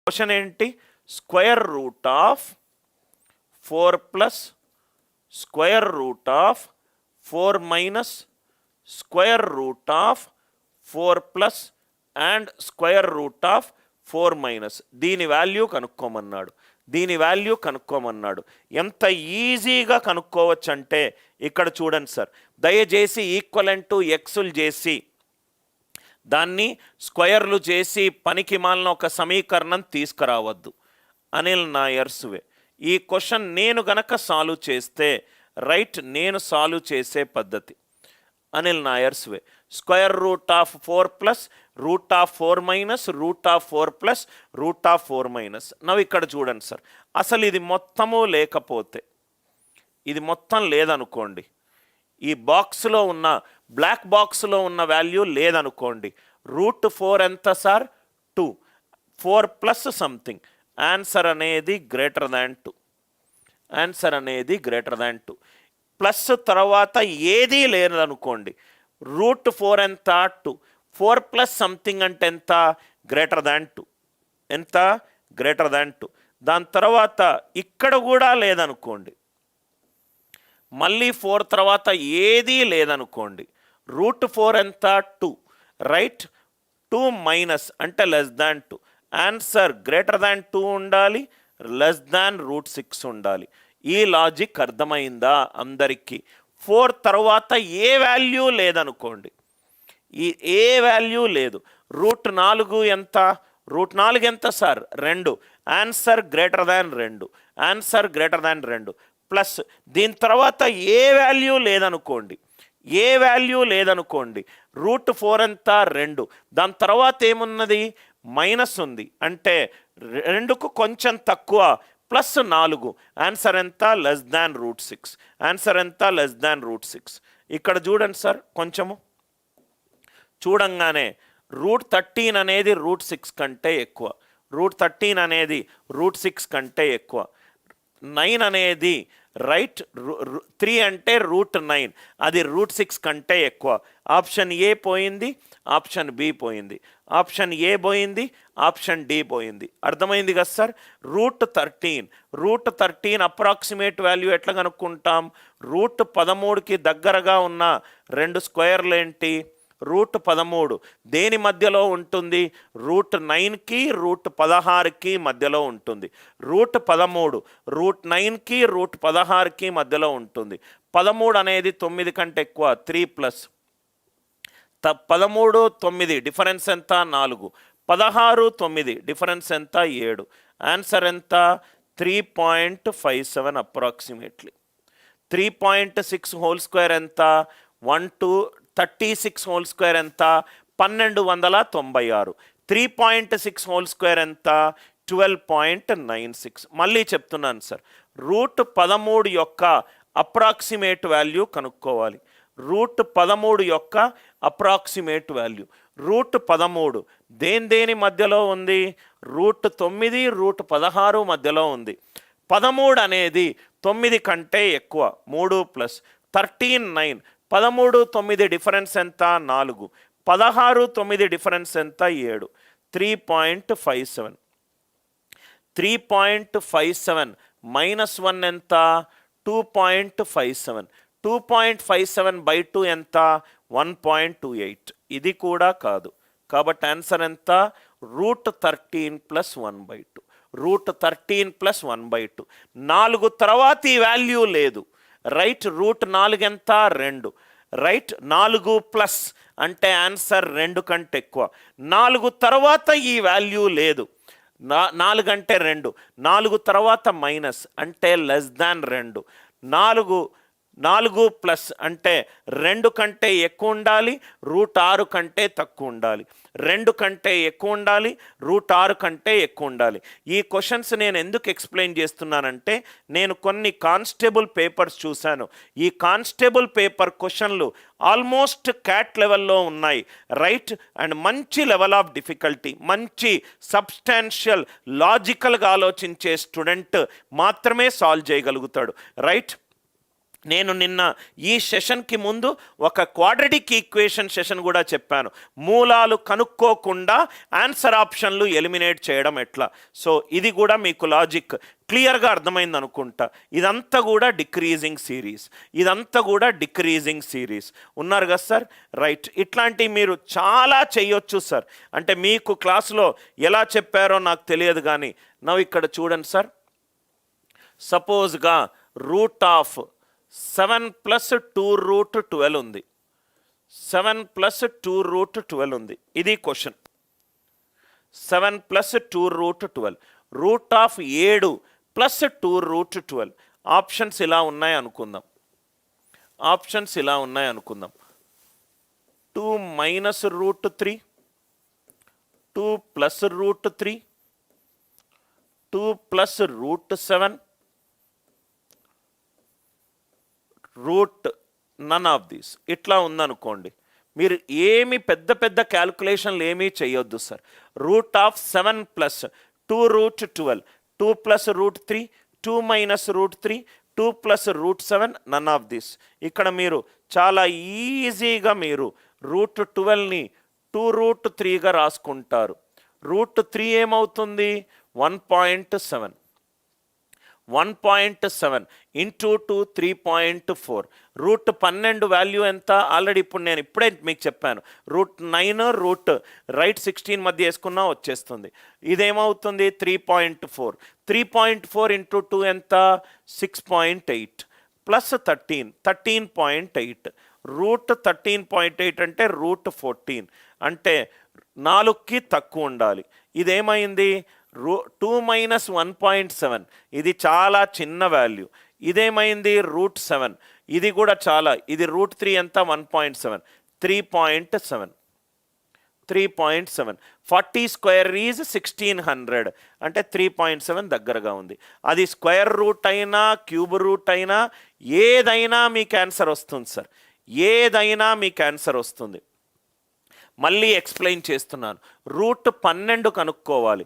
Question ఏంటి? Square root of 4 plus square root of 4 minus square root of 4 plus and square root of 4 minus. దీని value కనుక్కోమన్నాడు. ఎంత ఈజీగా కనుక్కోవచ్చు అంటే ఇక్కడ చూడండి సార్, దయచేసి ఈక్వలెంట్ టు ఎక్స్లు చేసి దాన్ని స్క్వేర్లు చేసి పనికి మాలిన ఒక సమీకరణం తీసుకురావద్దు. అనిల్ నాయర్స్ వే. ఈ క్వశ్చన్ నేను గనక సాల్వ్ చేస్తే రైట్, నేను సాల్వ్ చేసే పద్ధతి Anil Nair's way. Square root of 4 plus root of 4 minus root of 4 plus root of 4 minus. నవ్వు ఇక్కడ చూడండి సార్, అసలు ఇది మొత్తము లేకపోతే, ఇది మొత్తం లేదనుకోండి, ఈ బాక్స్లో ఉన్న బ్లాక్ బాక్స్లో ఉన్న వాల్యూ లేదనుకోండి, రూట్ 4 ఎంత సార్? 2. 4 ప్లస్ సంథింగ్, ఆన్సర్ అనేది గ్రేటర్ దాన్ 2. ప్లస్ తర్వాత ఏదీ లేదనుకోండి, రూట్ 4 ఎంత? 2. 4 ప్లస్ సంథింగ్ అంటే ఎంత? Greater than 2. ఎంత? Greater than 2. దాని తర్వాత ఇక్కడ కూడా లేదనుకోండి, మళ్ళీ 4 తర్వాత ఏదీ లేదనుకోండి, రూట్ 4 ఎంత? 2. రైట్, 2 మైనస్ అంటే less than 2. Answer greater than 2 ఉండాలి, లెస్ దాన్ రూట్ 6 ఉండాలి. ఈ లాజిక్ అర్థమైందా అందరికీ? 4 తర్వాత ఏ వాల్యూ లేదనుకోండి, ఏ వాల్యూ లేదు, రూట్ 4 ఎంత? రూట్ 4 ఎంత sir? 2. Answer greater than 2. Plus దీని తర్వాత ఏ వాల్యూ లేదనుకోండి, రూట్ 4 ఎంత? 2. దాని తర్వాత ఏమున్నది? మైనస్ ఉంది, అంటే 2కు కొంచెం తక్కువ, ప్లస్ 4. ఆన్సర్ ఎంత? Less than root 6. ఇక్కడ చూడండి సార్, కొంచెము చూడంగానే రూట్ 13 అనేది రూట్ 6 కంటే ఎక్కువ, రూట్ 13 అనేది రూట్ 6 కంటే ఎక్కువ. 9 అనేది రైట్, 3 అంటే రూట్ 9, అది రూట్ 6 కంటే ఎక్కువ. ఆప్షన్ ఏ పోయింది, ఆప్షన్ బి పోయింది, ఆప్షన్ ఏ పోయింది, ఆప్షన్ డి పోయింది. అర్థమైంది కదా సార్? రూట్ 13 అప్రాక్సిమేట్ వాల్యూ ఎట్లా కనుక్కుంటాం? రూట్ 13కి దగ్గరగా ఉన్న 2 స్క్వేర్లు ఏంటి? రూట్ 13 దేని మధ్యలో ఉంటుంది? రూట్ 9కి రూట్ 16కి మధ్యలో ఉంటుంది. రూట్ 13 రూట్ 9కి రూట్ 16కి మధ్యలో ఉంటుంది. 13 అనేది 9 కంటే ఎక్కువ, 3 ప్లస్ 13 9 డిఫరెన్స్ ఎంత? 4. 16 9 డిఫరెన్స్ ఎంత? 7. ఆన్సర్ ఎంత? 3.57 అప్రాక్సిమేట్లీ. 3.6 హోల్ స్క్వేర్ ఎంత? 36 హోల్ స్క్వేర్ ఎంత? 1296. 3.6 హోల్ స్క్వేర్ ఎంత? 12.96. మళ్ళీ చెప్తున్నాను సార్, రూట్ 13 యొక్క అప్రాక్సిమేట్ వాల్యూ కనుక్కోవాలి. రూట్ 13 యొక్క అప్రాక్సిమేట్ వాల్యూ. రూట్ 13 దేని మధ్యలో ఉంది? రూట్ 9 రూట్ 16 మధ్యలో ఉంది. 13 అనేది 9 కంటే ఎక్కువ, 3 ప్లస్ 13 9. 13 9 డిఫరెన్స్ ఎంత? 4. 16 9 డిఫరెన్స్ ఎంత? 7. 3.57. 3.57 మైనస్ 1 ఎంత? 2.57. 2.57 బై 2 ఎంత? 1.28. ఇది కూడా కాదు. కాబట్టి ఆన్సర్ ఎంత? Route 13 plus 1/2. Route 13 plus 1/2. 4 తర్వాత ఈ వాల్యూ లేదు. రైట్, రూట్ 4 ఎంత? 2. రైట్, 4 ప్లస్ అంటే ఆన్సర్ 2 కంటే ఎక్కువ. 4 తర్వాత ఈ వాల్యూ లేదు, 4 అంటే 2. 4 తర్వాత మైనస్ అంటే లెస్ దాన్ 2. 4 ప్లస్ అంటే 2 కంటే ఎక్కువ ఉండాలి, రూట్ 6 కంటే తక్కువ ఉండాలి. 2 కంటే ఎక్కువ ఉండాలి, రూట్ 6 కంటే ఎక్కువ ఉండాలి. ఈ క్వశ్చన్స్ నేను ఎందుకు ఎక్స్ప్లెయిన్ చేస్తున్నానంటే, నేను కొన్ని కానిస్టేబుల్ పేపర్స్ చూశాను. ఈ కానిస్టేబుల్ పేపర్ క్వశ్చన్లు ఆల్మోస్ట్ క్యాట్ లెవెల్లో ఉన్నాయి. రైట్, అండ్ మంచి లెవెల్ ఆఫ్ డిఫికల్టీ, మంచి సబ్స్టాన్షియల్ లాజికల్గా ఆలోచించే స్టూడెంట్ మాత్రమే సాల్వ్ చేయగలుగుతాడు. రైట్, నేను నిన్న ఈ సెషన్కి ముందు ఒక క్వాడ్రటిక్ ఈక్వేషన్ సెషన్ కూడా చెప్పాను. మూలాలు కనుక్కోకుండా ఆన్సర్ ఆప్షన్లు ఎలిమినేట్ చేయడం ఎట్లా. సో ఇది కూడా మీకు లాజిక్ క్లియర్గా అర్థమైంది అనుకుంటా. ఇదంతా కూడా డిక్రీజింగ్ సిరీస్ ఉన్నారు కదా సార్. రైట్, ఇట్లాంటివి మీరు చాలా చేయొచ్చు సార్. అంటే మీకు క్లాసులో ఎలా చెప్పారో నాకు తెలియదు, కానీ నవ్వు ఇక్కడ చూడండి సార్. సపోజ్గా రూట్ ఆఫ్ 7 + 2√12 ఉంది. 7 + 2√12 ఉంది. ఇది క్వశ్చన్. 7 + 2√12 root of 7 + 2√12. ఆప్షన్స్ ఇలా ఉన్నాయి అనుకుందాం. 2 - √3, 2 + √3, 2 + √7, రూట్ నన్ ఆఫ్ దీస్. ఇట్లా ఉందనుకోండి, మీరు ఏమి పెద్ద క్యాల్కులేషన్లు ఏమీ చేయొద్దు sir. Root of 7 + 2√12, 2 + √3, 2 - √3, 2 + √7, none of this. ఇక్కడ మీరు చాలా ఈజీగా మీరు √12ని 2√3గా రాసుకుంటారు. √3 ఏమవుతుంది? 1.7. 1.7 × 2 3.4. √12 వాల్యూ ఎంత? ఆల్రెడీ ఇప్పుడే మీకు చెప్పాను. √9 రూట్ రైట్ 16 మధ్య వేసుకున్నా వచ్చేస్తుంది. ఇదేమవుతుంది? 3.4. 3.4 × 2 ఎంత? 6.8 ప్లస్ 13, 13.8. √13.8 అంటే √14, అంటే 4కి తక్కువ ఉండాలి. ఇదేమైంది? 2 - 1.7. ఇది చాలా చిన్న వాల్యూ. ఇదేమైంది? √7. ఇది కూడా చాలా. ఇది √3 ఎంత? 1.7. 3.7. 40² ఈజ్ 1600, అంటే 3.7 దగ్గరగా ఉంది. అది స్క్వేర్ రూట్ అయినా క్యూబ్ రూట్ అయినా ఏదైనా మీకు ఆన్సర్ వస్తుంది సార్. ఏదైనా మీకు ఆన్సర్ వస్తుంది. మళ్ళీ ఎక్స్ప్లెయిన్ చేస్తున్నాను. √12 కనుక్కోవాలి.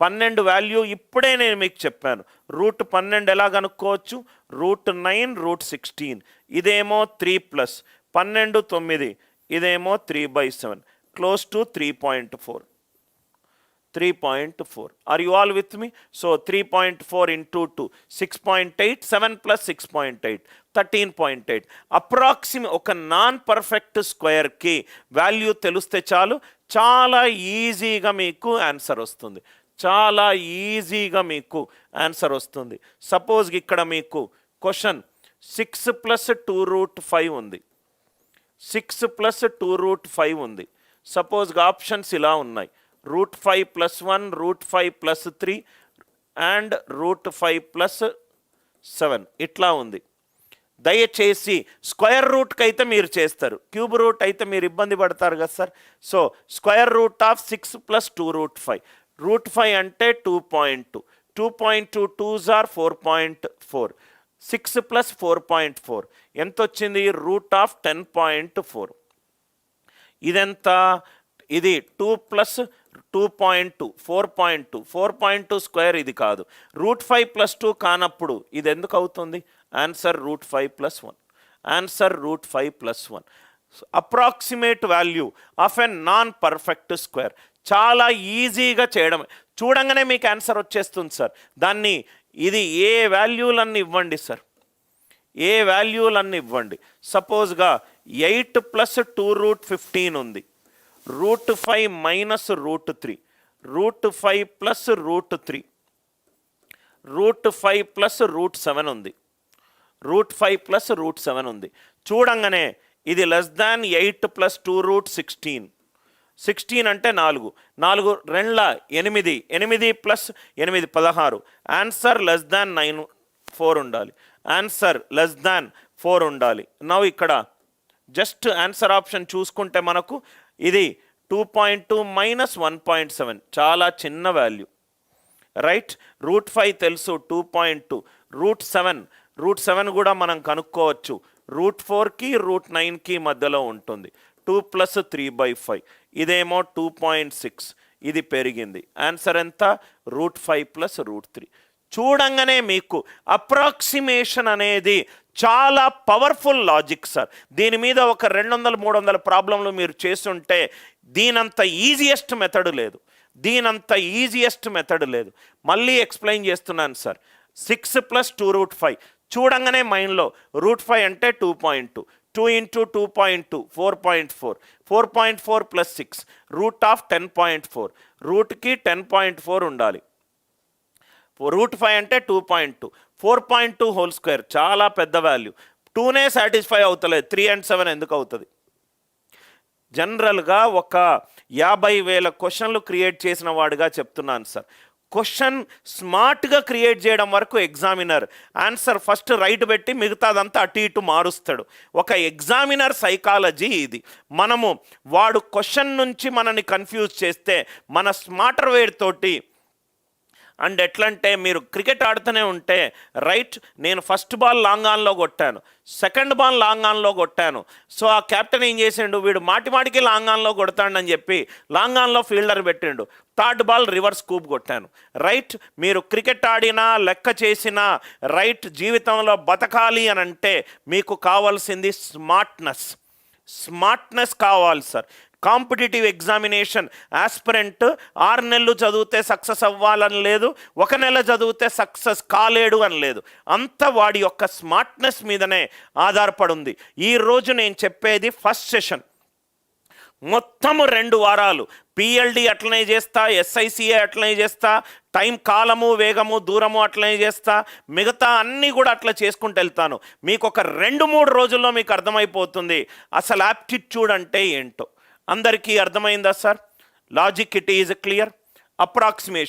12 వాల్యూ ఇప్పుడే నేను మీకు చెప్పాను. √12 ఎలా కనుక్కోవచ్చు? √9 √16. ఇదేమో 3 + 12 9. ఇదేమో 3/7, close to 3.4. Are you all with me? So 3.4 × 2 6.8, 7 + 6.8 13.8. Approximate ఒక నాన్ పర్ఫెక్ట్ స్క్వేర్కి వాల్యూ తెలిస్తే చాలు, చాలా ఈజీగా మీకు ఆన్సర్ వస్తుంది. సపోజ్ ఇక్కడ మీకు క్వశ్చన్ 6 + 2√5 ఉంది. 6 + 2√5 ఉంది. సపోజ్గా ఆప్షన్స్ ఇలా ఉన్నాయి. √5 + 1, √5 + 3 అండ్ √5 + 7 ఇట్లా ఉంది. దయచేసి స్క్వేర్ రూట్కి అయితే మీరు చేస్తారు, క్యూబ్ రూట్ అయితే మీరు ఇబ్బంది పడతారు కదా sir. So square root of 6 + 2√5. √5 అంటే 2.2. 2.2 2s are 4.4. 6 + 4.4 ఎంత వచ్చింది? √10.4. ఇదెంత? ఇది 2 + 2.2 4.2. 4.2 స్క్వేర్ ఇది కాదు. √5 + 2 కానప్పుడు ఇది ఎందుకు అవుతుంది? Answer √5 + 1. Approximate value of a non perfect square. చాలా ఈజీగా చేయడం, చూడంగానే మీకు ఆన్సర్ వచ్చేస్తుంది సార్. దాన్ని ఇది ఏ వాల్యూలన్నీ ఇవ్వండి సార్, ఏ వాల్యూలన్నీ ఇవ్వండి. సపోజ్గా 8 + 2√15 ఉంది. √5 - √3, √5 + √3, √5 + √7 ఉంది. √5 + √7 ఉంది. చూడంగానే ఇది <8 + 2√16. 16 అంటే 4. 4 2 8. 8 + 8 16. ఆన్సర్ <9 4 ఉండాలి. <4 ఉండాలి. నౌ ఇక్కడ జస్ట్ ఆన్సర్ ఆప్షన్ చూసుకుంటే మనకు ఇది 2.2 - 1.7 చాలా చిన్న వాల్యూ. రైట్, √5 తెలుసు 2.2. √7 కూడా మనం కనుక్కోవచ్చు. √4కి √9కి మధ్యలో ఉంటుంది. 2 + 3/5. ఇదేమో 2.6. ఇది పెరిగింది. ఆన్సర్ ఎంత? √5 + √3. చూడంగానే మీకు అప్రాక్సిమేషన్ అనేది చాలా పవర్ఫుల్ లాజిక్ సార్. దీని మీద ఒక 200-300 ప్రాబ్లంలు మీరు చేస్తుంటే దీనంత ఈజియెస్ట్ మెథడ్ లేదు, మళ్ళీ ఎక్స్ప్లెయిన్ చేస్తున్నాను సార్. 6 + 2√5 చూడంగానే మైండ్లో √5 అంటే 2.2, 2 × 2.2 4.4, 4.4 + 6 √10.4, రూట్కి 10.4 ఉండాలి. √5 అంటే 2.2, 4.2 హోల్ స్క్వేర్ చాలా పెద్ద వాల్యూ. 2నే సాటిస్ఫై అవుతలేదు, 3 and 7 ఎందుకు అవుతుంది? జనరల్గా ఒక 50,000 క్వశ్చన్లు క్రియేట్ చేసిన వాడిగా చెప్తున్నాను సార్. క్వశ్చన్ స్మార్ట్గా క్రియేట్ చేయడం వరకు ఎగ్జామినర్ ఆన్సర్ ఫస్ట్ రైట్ పెట్టి మిగతాదంతా అటు ఇటు మారుస్తాడు. ఒక ఎగ్జామినర్ సైకాలజీ ఇది. మనము వాడు క్వశ్చన్ నుంచి మనని కన్ఫ్యూజ్ చేస్తే మన స్మార్టర్ వేర్ తోటి, అండ్ ఎట్లంటే మీరు క్రికెట్ ఆడుతూనే ఉంటే రైట్, నేను ఫస్ట్ బాల్ లాంగ్ ఆన్లో కొట్టాను, సెకండ్ బాల్ లాంగ్ ఆన్లో కొట్టాను, సో ఆ కెప్టెన్ ఏం చేసిండు, వీడు మాటిమాటికి లాంగ్ ఆన్లో కొడతాడని చెప్పి లాంగ్ ఆన్లో ఫీల్డర్ పెట్టిండు, థర్డ్ బాల్ రివర్స్ స్కూప్ కొట్టాను. రైట్, మీరు క్రికెట్ ఆడినా లెక్క చేసినా రైట్, జీవితంలో బతకాలి అని అంటే మీకు కావాల్సింది స్మార్ట్నెస్ కావాలి సార్. కాంపిటేటివ్ ఎగ్జామినేషన్ ఆస్పిరెంట్ 6 నెలలు చదివితే సక్సెస్ అవ్వాలని లేదు, 1 నెల చదివితే సక్సెస్ కాలేడు అని లేదు, అంత వాడి యొక్క స్మార్ట్నెస్ మీదనే ఆధారపడి. ఈరోజు నేను చెప్పేది ఫస్ట్ సెషన్, మొత్తము 2 వారాలు పిఎల్డి అట్లనే చేస్తా, ఎస్ఐసిఏ అట్లనే చేస్తా, టైం కాలము వేగము దూరము అట్లనే చేస్తా, మిగతా అన్నీ కూడా అట్లా చేసుకుంటూ వెళ్తాను. మీకు ఒక 2-3 రోజుల్లో మీకు అర్థమైపోతుంది అసలు యాప్టిట్యూడ్ అంటే ఏంటో. అందరికీ అర్థమైందా sir? Logic it is clear. Approximation